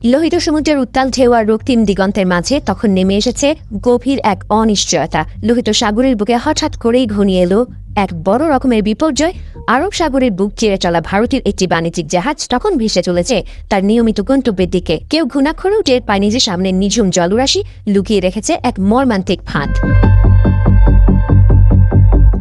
লোহিত সমুদ্রের উত্তাল ঢেউ আর রক্তিম দিগন্তের মাঝে তখন নেমে এসেছে গভীর এক অনিশ্চয়তা। লোহিত সাগরের বুকে হঠাৎ করেই ঘনিয়ে এলো এক বড় রকমের বিপর্যয়। আরব সাগরের বুক চিরে চলা ভারতের একটি বাণিজ্যিক জাহাজ তখন ভেসে চলেছে তার নিয়মিত গন্তব্যের দিকে। কেউ ঘুণাক্ষরেও টের পায়নি যে সামনে নিঝুম জলরাশি লুকিয়ে রেখেছে এক মর্মান্তিক ফাঁদ।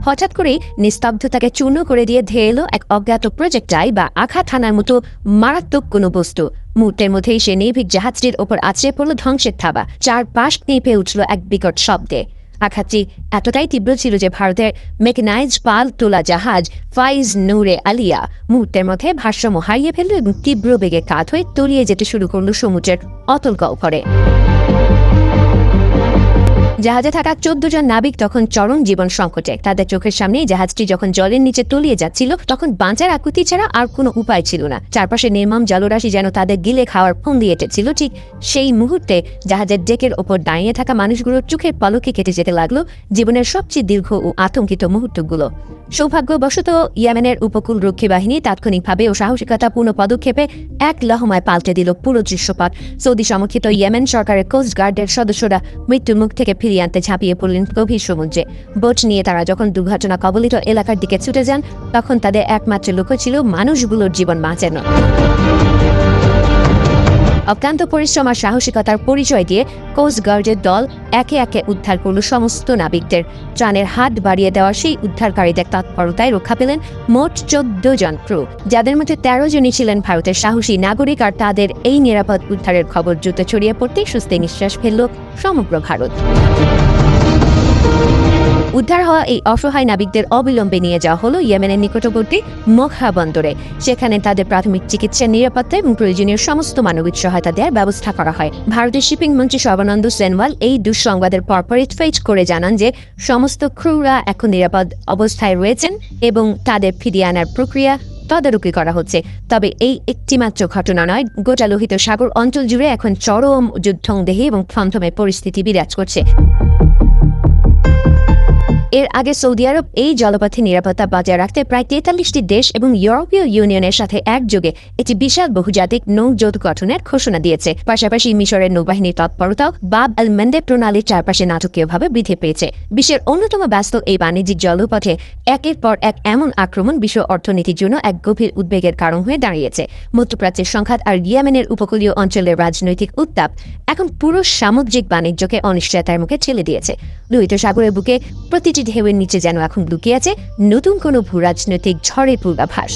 হঠাৎ করেই নিস্তব্ধতাকে চূর্ণ করে দিয়ে ধেয়ে এলো এক অজ্ঞাত প্রজেক্টাইল বা আঘাত হানার মতো মারাত্মক কোনো বস্তু। মুহূর্তের মধ্যেই সে নির্ভীক জাহাজটির ওপর আছড়ে পড়ল ধ্বংসের থাবা। চারপাশ কেঁপে উঠল এক বিকট শব্দে। আঘাতটি এতটাই তীব্র ছিল যে ভারতের মেকানাইজড পাল তোলা জাহাজ ফাইজ নূরে আলিয়া মুহূর্তের মধ্যে ভারসাম্য হারিয়ে ফেলল এবং তীব্র বেগে কাত হয়ে তলিয়ে যেতে শুরু করল সমুদ্রের অতল গহ্বরে। জাহাজে থাকা 14 জন নাবিক তখন চরম জীবন সংকটে। তাদের চোখের সামনেই জাহাজটি যখন জলের নিচে তলিয়ে যাচ্ছিল তখন বাঁচার আকুতি ছাড়া আর কোনো উপায় ছিল না। চারপাশে নির্মম জলরাশি যেন তাদের গিলে খাওয়ার ফন্দি এঁটেছিল। ঠিক সেই মুহূর্তে জাহাজের ডেকের ওপর দাঁড়িয়ে থাকা মানুষগুলোর চোখের পলকে কেটে যেতে লাগলো জীবনের সবচেয়ে দীর্ঘ ও আতঙ্কিত মুহূর্তগুলো। সৌভাগ্যবশত ইয়েমেনের উপকূল রক্ষী বাহিনী তাৎক্ষণিকভাবে ও সাহসিকতাপূর্ণ পদক্ষেপে এক লহমায় পাল্টে দিল পুরো দৃশ্যপট। সৌদি সমর্থিত ইয়েমেন সরকারের কোস্ট গার্ডের সদস্যরা মৃত্যুর মুখ থেকে ফিরিয়ে আনতে ঝাঁপিয়ে পড়লেন গভীর সমুদ্রে। বোট নিয়ে তারা যখন দুর্ঘটনা কবলিত এলাকার দিকে ছুটে যান তখন তাদের একমাত্র লক্ষ্য ছিল মানুষগুলোর জীবন বাঁচানো। অক্লান্ত পরিশ্রম আর সাহসিকতার পরিচয় দিয়ে কোস্ট গার্ডের দল একে একে উদ্ধার করল সমস্ত নাবিকদের। ত্রাণের হাত বাড়িয়ে দেওয়া সেই উদ্ধারকারীদের তৎপরতায় রক্ষা পেলেন মোট 14 জন ক্রু, যাদের মধ্যে 13 জনই ছিলেন ভারতের সাহসী নাগরিক। আর তাদের এই নিরাপদ উদ্ধারের খবর দ্রুত ছড়িয়ে পড়তেই স্বস্তি নিঃশ্বাস ফেলল সমগ্র ভারত। উদ্ধার হওয়া এই অসহায় নাবিকদের অবিলম্বে নিয়ে যাওয়া হলো ইয়েমেনের নিকটবর্তী মোখা বন্দরে। সেখানে তাদের প্রাথমিক চিকিৎসা, নিরাপত্তা এবং প্রয়োজনীয় সমস্ত মানবিক সহায়তা দেওয়ার ব্যবস্থা করা হয়। ভারতের শিপিং মন্ত্রী সর্বানন্দ সোনোয়াল এই দুঃসংবাদের পরপরই টুইট করে জানান যে সমস্ত ক্রুরা এখন নিরাপদ অবস্থায় রয়েছেন এবং তাদের ফিরিয়ে আনার প্রক্রিয়া তদারকি করা হচ্ছে। তবে এই একটিমাত্র ঘটনা নয়, গোটা লোহিত সাগর অঞ্চল জুড়ে এখন চরম যুদ্ধংদেহী এবং থমথমে পরিস্থিতি বিরাজ করছে। এর আগে সৌদি আরব এই জলপথে নিরাপত্তা বজায় রাখতে প্রায় 43টি দেশ এবং ইউরোপীয় ইউনিয়নের সাথে একযোগে একটি বিশাল বহুজাতিক নৌ জোট গঠনের ঘোষণা দিয়েছে। পাশাপাশি মিশরের নৌবাহিনীর তৎপরতাও বাব আল মেন্দেব প্রণালীর চারপাশে নাটকীয়ভাবে বৃদ্ধি পেয়েছে। বিশ্বের অন্যতম ব্যস্ত এই বাণিজ্যিক জলপথে একের পর এক এমন আক্রমণ বিশ্ব অর্থনীতির জন্য এক গভীর উদ্বেগের কারণ হয়ে দাঁড়িয়েছে। মধ্যপ্রাচ্যের সংঘাত আর ইয়েমেনের উপকূলীয় অঞ্চলের রাজনৈতিক উত্তাপ এখন পুরো সামুদ্রিক বাণিজ্যকে অনিশ্চয়তার মুখে ঠেলে দিয়েছে। লোহিত সাগরের বুকে প্রতিটি ঢেউয়ের নিচে যেন এখন লুকিয়ে আছে নতুন কোনো ভূরাজনৈতিক ঝড়ের পূর্বাভাস।